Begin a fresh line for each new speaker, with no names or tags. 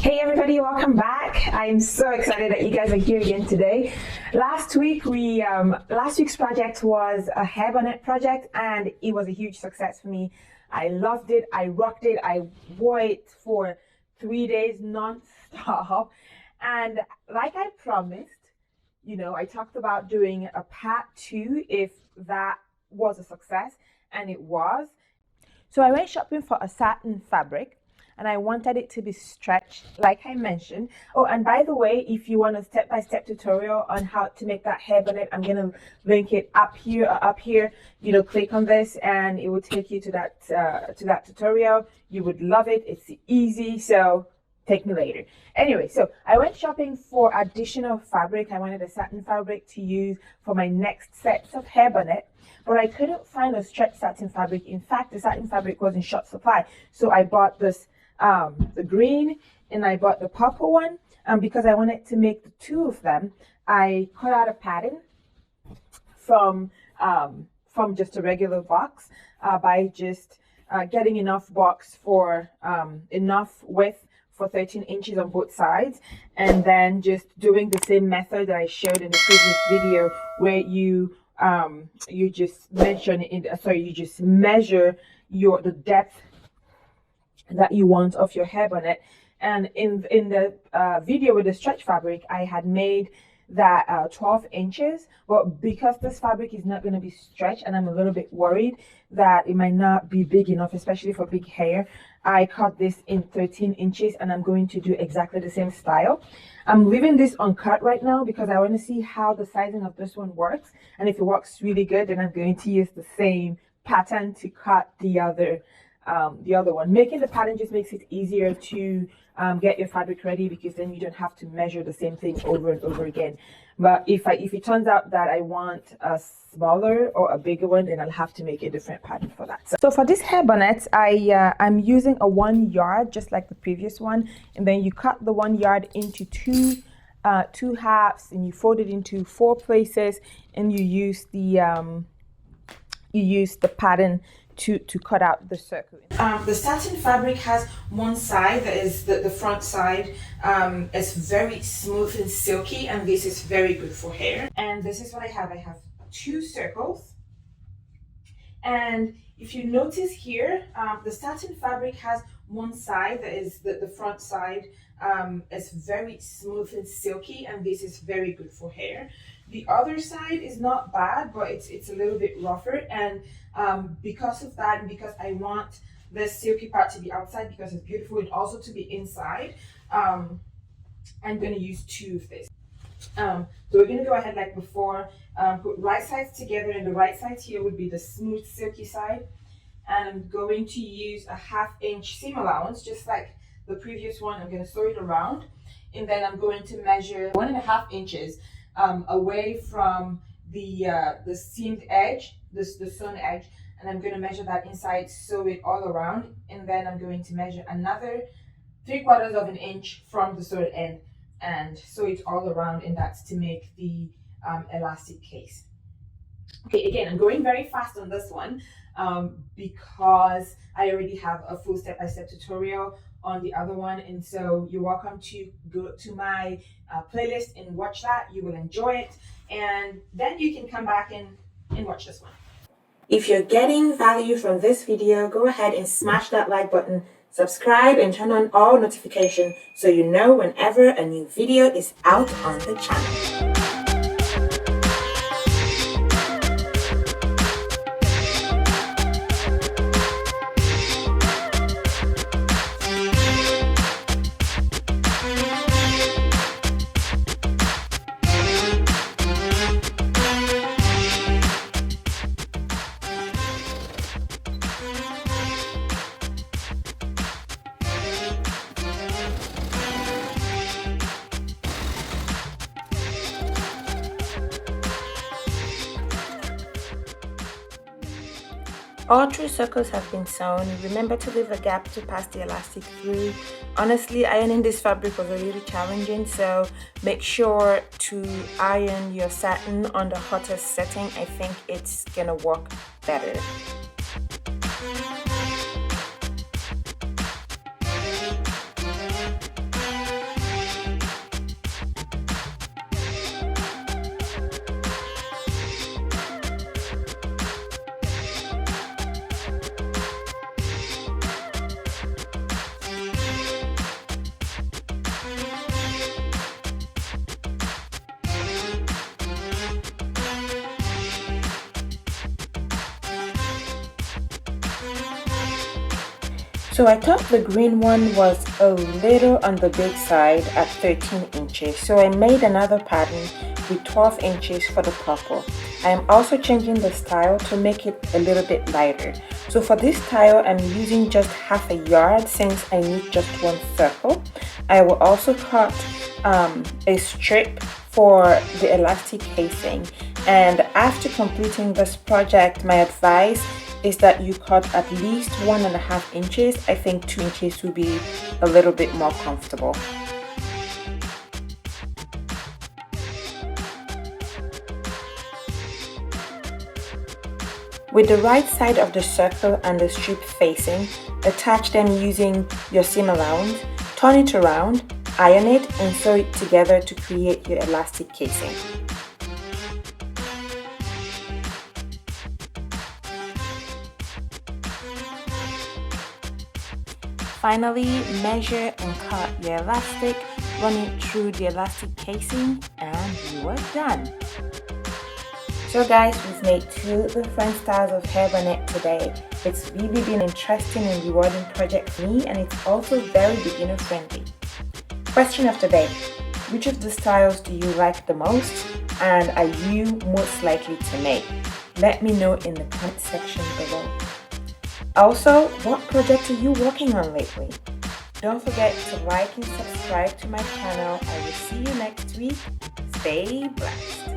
Hey everybody, welcome back. I'm so excited that you guys are here again today. Last week's project was a hair bonnet project and it was a huge success for me. I loved it, I rocked it, I wore it for 3 days non-stop. And like I promised, I talked about doing a part 2 if that was a success, and it was. So I went shopping for a satin fabric and I wanted it to be stretched like I mentioned. Oh, and by the way, if you want a step-by-step tutorial on how to make that hair bonnet, I'm gonna link it up here or up here. Click on this and it will take you to that tutorial. You would love it. It's easy, so take me later. Anyway, so I went shopping for additional fabric. I wanted a satin fabric to use for my next sets of hair bonnet, but I couldn't find a stretch satin fabric. In fact, the satin fabric was in short supply. So I bought this, the green, and I bought the purple one. Because I wanted to make the two of them, I cut out a pattern from just a regular box by just getting enough box for enough width for 13 inches on both sides, and then just doing the same method that I showed in the previous video, where you just measure the depth that you want of your hair bonnet. And in the video with the stretch fabric, I had made that 12 inches, but because this fabric is not going to be stretched and I'm a little bit worried that it might not be big enough, especially for big hair, I cut this in 13 inches and I'm going to do exactly the same style. I'm leaving this uncut right now because I want to see how the sizing of this one works, and if it works really good, then I'm going to use the same pattern to cut the other one. Making the pattern just makes it easier to get your fabric ready, because then you don't have to measure the same thing over and over again. But if it turns out that I want a smaller or a bigger one, then I'll have to make a different pattern for that. So for this hair bonnet, I'm using a 1 yard, just like the previous one, and then you cut the 1 yard into two halves, and you fold it into 4 places, and you use the pattern to cut out the circle. The satin fabric has one side that is the front side. It's very smooth and silky, and this is very good for hair. And this is what I have. I have 2 circles. And if you notice here, the satin fabric has one side that is the front side. It's very smooth and silky, and this is very good for hair. The other side is not bad, but it's a little bit rougher, and because of that, and because I want the silky part to be outside because it's beautiful, and also to be inside, I'm going to use 2 of this. So we're going to go ahead like before, put right sides together, and the right side here would be the smooth silky side, and I'm going to use a 1/2 inch seam allowance, just like the previous one. I'm going to sew it around, and then I'm going to measure 1.5 inches away from the seamed edge, the sewn edge, and I'm going to measure that inside, sew it all around, and then I'm going to measure another 3/4 of an inch from the sewed end and sew it all around, and that's to make the elastic case. Okay, again, I'm going very fast on this one because I already have a full step-by-step tutorial on the other one, and so you're welcome to go to my playlist and watch that. You will enjoy it, and then you can come back and watch this one. If you're getting value from this video, go ahead and smash that like button, subscribe, and turn on all notifications so you know whenever a new video is out on the channel. All 3 circles have been sewn. Remember to leave a gap to pass the elastic through. Honestly, ironing this fabric was really challenging, so make sure to iron your satin on the hottest setting. I think it's gonna work better. So I thought the green one was a little on the big side at 13 inches. So I made another pattern with 12 inches for the purple. I am also changing the style to make it a little bit lighter. So for this style, I'm using just half a yard since I need just one circle. I will also cut a strip for the elastic casing. And after completing this project, my advice is that you cut at least 1.5 inches. I think 2 inches will be a little bit more comfortable. With the right side of the circle and the strip facing, attach them using your seam allowance, turn it around, iron it, and sew it together to create your elastic casing. Finally, measure and cut your elastic, run it through the elastic casing, and you are done. So guys, we've made 2 different styles of hair bonnet today. It's really been an interesting and rewarding project for me, and it's also very beginner friendly. Question of the day: which of the styles do you like the most and are you most likely to make? Let me know in the comment section below. Also, what project are you working on lately? Don't forget to like and subscribe to my channel. I will see you next week. Stay blessed.